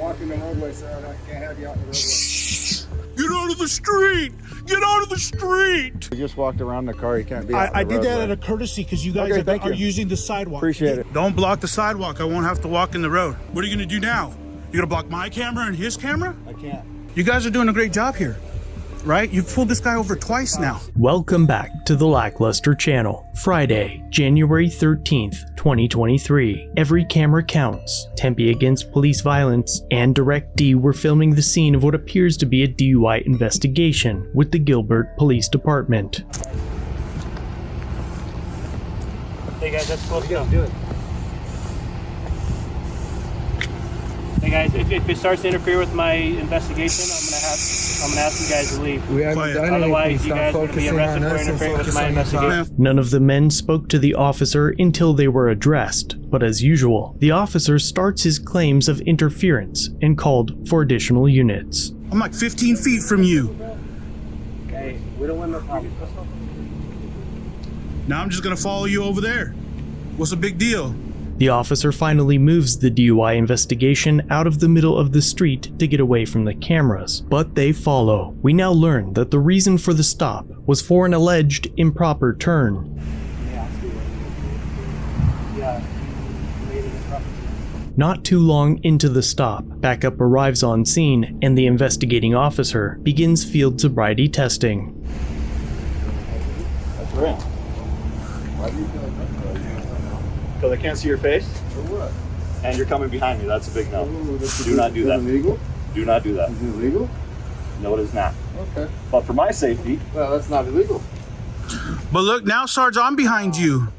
walk in the roadway, sir. I can't have you out in the roadway. Get out of the street! Get out of the street! You just walked around the car. You can't be out in the I did that roadway. at a courtesy because you guys Okay, are using the sidewalk. Appreciate it. Don't block the sidewalk. I won't have to walk in the road. What are you going to do now? You're going to block my camera and his camera? I can't. You guys are doing a great job here, right? You've pulled this guy over twice now. Welcome back to the LackLuster channel. Friday, January 13th, 2023. Every camera counts. Tempe Against Police Violence and Direct D were filming the scene of what appears to be a DUI investigation with the Gilbert Police Department. Hey guys, that's close enough. Do it. Hey guys, if it starts to interfere with my investigation, I'm gonna ask you guys to leave. We haven't Quiet. done Otherwise, anything. you guys Stop are gonna be focusing arrested on for us and interfering with focus my on the car. investigation. None of the men spoke to the officer until they were addressed, but as usual, the officer starts his claims of interference and called for additional units. I'm like 15 feet from you. Hey, we don't want no problem. Now I'm just going to follow you over there. What's the big deal? The officer finally moves the DUI investigation out of the middle of the street to get away from the cameras, but they follow. We now learn that the reason for the stop was for an alleged improper turn. Not too long into the stop, backup arrives on scene and the investigating officer begins field sobriety testing. That's right. Why do you feel like that? Because I can't see your face, For what? and you're coming behind me. That's a big no. Ooh, this Do not do is that. it illegal? Do not do that. Is it illegal? No, it is not. Okay. But for my safety, Well, that's not illegal. But look, now, Sarge, I'm behind you.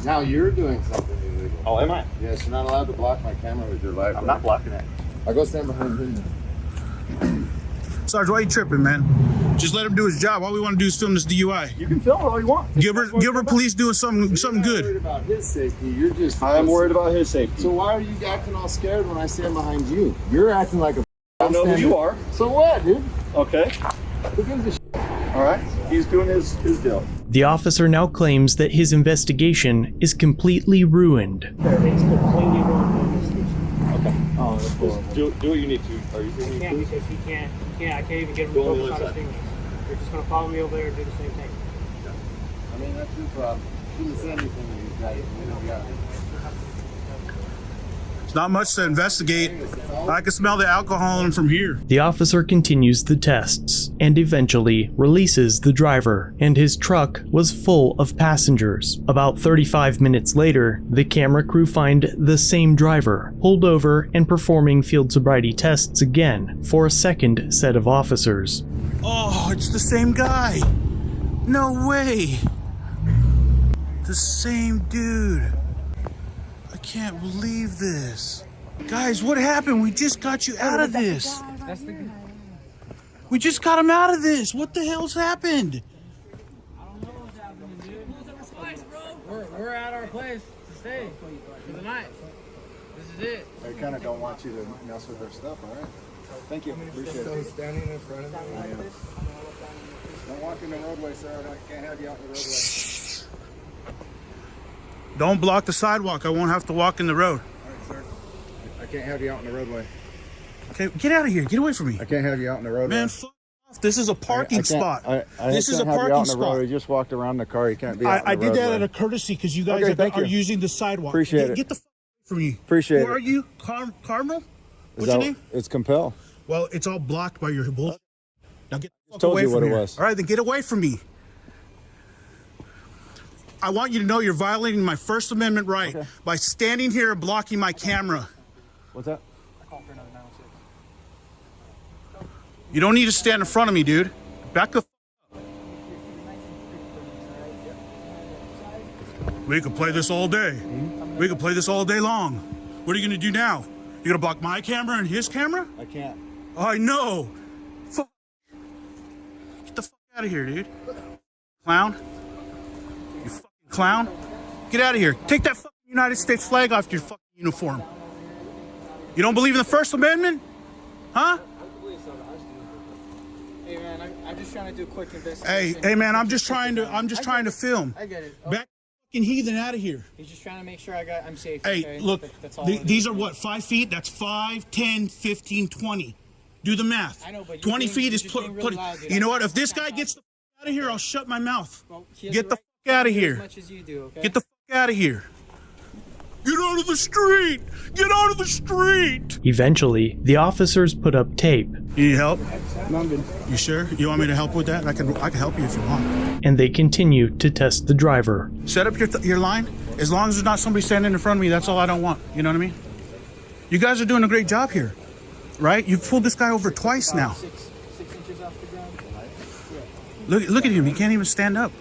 Now you're doing something illegal. oh, am I? Yes, you're not allowed to block my camera with your live. I'm not blocking it. I'll go stand behind him. Sarge, why are you tripping, man? Just let him do his job. All we want to do is film this DUI. You can film it all you want. Gilbert Police doing something You're not good. worried about his safety. You're just. I'm worried about his safety. So why are you acting all scared when I stand behind you? You're acting like a. I don't know who you are. So what, dude? Okay. Who gives a shit? All right. He's doing his deal. The officer now claims that his investigation is completely ruined. It's completely wrong. Okay. Oh, that's cool. Just do what you need to. Are you doing I your can't please? because he can't. I can't even get him Go to on the focus on other his side. fingers. You're just gonna follow me over there and do the same thing. I mean, that's your problem. You didn't say anything to these guys. It's not much to investigate. I can smell the alcohol in from here. The officer continues the tests and eventually releases the driver, and his truck was full of passengers. About 35 minutes later, the camera crew find the same driver pulled over and performing field sobriety tests again for a second set of officers. Oh, it's the same guy. No way. The same dude. I can't believe this. Guys, what happened? We just got you out of this. We just got him out of this. What the hell's happened? We're at our place to stay for the night. This is it. I kind of don't want you to mess with their stuff, all right? Thank you. Appreciate it. Standing in front of me. Don't walk in the roadway, sir. I can't have you out in the roadway. Don't block the sidewalk. I won't have to walk in the road. All right, sir. I can't have you out in the roadway. Okay, get out of here. Get away from me. I can't have you out in the roadway. Man, fuck off. This is a parking spot. This is a parking spot. You just walked around the car. You can't be out in the I did roadway. that at a courtesy because you guys Okay, thank are you. using the sidewalk. Appreciate it. Get the fuck away from me. Appreciate Who it. are you? Cardinal? What's Is your that- name? It's Compel. Well, it's all blocked by your bullshit. Now get the fuck told away you from what it here. was. All right, then get away from me. I want you to know you're violating my First Amendment right by standing here and blocking my camera. What's that? You don't need to stand in front of me, dude. Back the f up. We could play this all day. We could play this all day long. What are you gonna do now? You gonna block my camera and his camera? I can't. Oh, I know. Fuck. Get the fuck out of here, dude. Clown. You fucking clown. Get out of here. Take that fucking United States flag off your fucking uniform. You don't believe in the First Amendment? Huh? Hey man, I'm just trying to do a quick investigation. Hey man, I'm just trying to film. I get it. Back heathen out of here. He's just trying to make sure I'm safe. Hey, okay? look, That's all these are what, 5 feet? That's 5, 10, 15, 20. Do the math. I know, but 20 feet is really putting. loud, dude. You know what? If this guy gets the out of here, I'll shut my mouth. Well, he has Get the right out of to do here. As much as you do, okay? Get the out of here. Get out of the street! Get out of the street! Eventually, the officers put up tape, You need help? No, I'm good. You sure? You want me to help with that? I can help you if you want. and they continue to test the driver. Set up your line. As long as there's not somebody standing in front of me, that's all I don't want. You know what I mean? You guys are doing a great job here, right? You've pulled this guy over twice now. 6 inches off the ground. Look at him. He can't even stand up.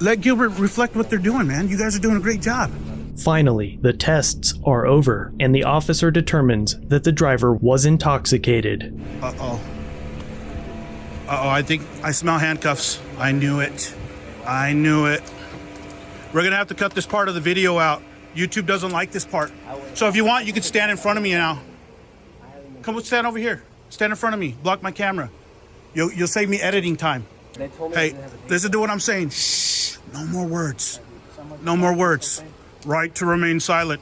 Let Gilbert reflect what they're doing, man. You guys are doing a great job. Finally, the tests are over, and the officer determines that the driver was intoxicated. Uh-oh. Uh-oh, I think I smell handcuffs. I knew it. I knew it. We're gonna have to cut this part of the video out. YouTube doesn't like this part. So if you want, you can stand in front of me now. Come stand over here. Stand in front of me. Block my camera. You'll save me editing time. Hey, listen to what I'm saying. Shh. No more words. No more words. Right to remain silent.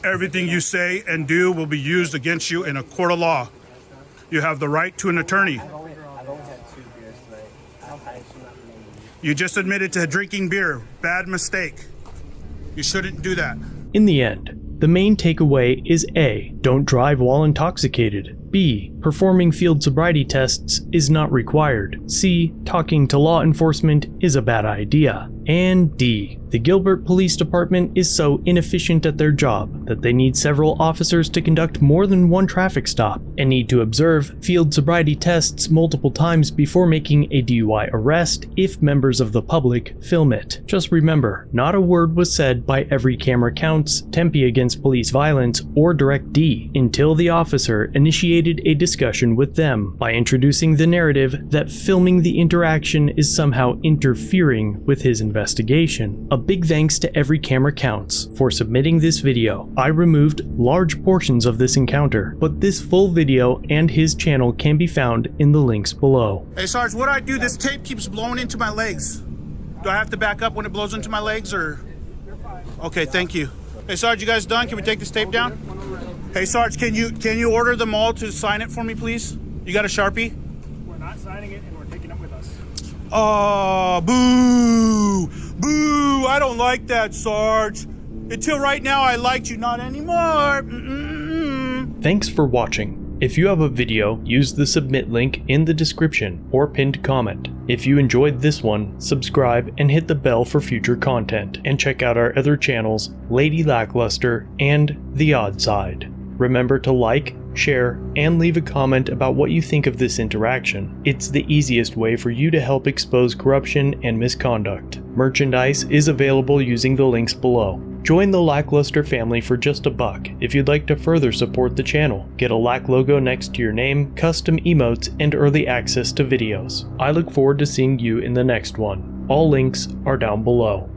Everything you say and do will be used against you in a court of law. You have the right to an attorney. I've only had 2 beers tonight. You just admitted to drinking beer. Bad mistake. You shouldn't do that. In the end, the main takeaway is A. Don't drive while intoxicated. B. Performing field sobriety tests is not required. C. Talking to law enforcement is a bad idea. And D. The Gilbert Police Department is so inefficient at their job that they need several officers to conduct more than one traffic stop and need to observe field sobriety tests multiple times before making a DUI arrest if members of the public film it. Just remember, not a word was said by Every Camera Counts, Tempe Against Police Violence, or Direct D until the officer initiated a discussion with them by introducing the narrative that filming the interaction is somehow interfering with his investigation. A big thanks to Every Camera Counts for submitting this video. I removed large portions of this encounter, but this full video and his channel can be found in the links below. Hey, Sarge, what do I do? This tape keeps blowing into my legs. Do I have to back up when it blows into my legs, or? Okay, thank you. Hey, Sarge, you guys done? Can we take this tape down? Hey, Sarge, can you order them all to sign it for me, please? You got a Sharpie? We're not signing it, and we're taking it with us. Oh, boo! Boo! I don't like that, Sarge. Until right now, I liked you. Not anymore. Thanks for watching. If you have a video, use the submit link in the description or pinned comment. If you enjoyed this one, subscribe and hit the bell for future content. And check out our other channels, Lady LackLuster and The Odd Side. Remember to like, share, and leave a comment about what you think of this interaction. It's the easiest way for you to help expose corruption and misconduct. Merchandise is available using the links below. Join the LackLuster family for just $1 if you'd like to further support the channel. Get a Lack logo next to your name, custom emotes, and early access to videos. I look forward to seeing you in the next one. All links are down below.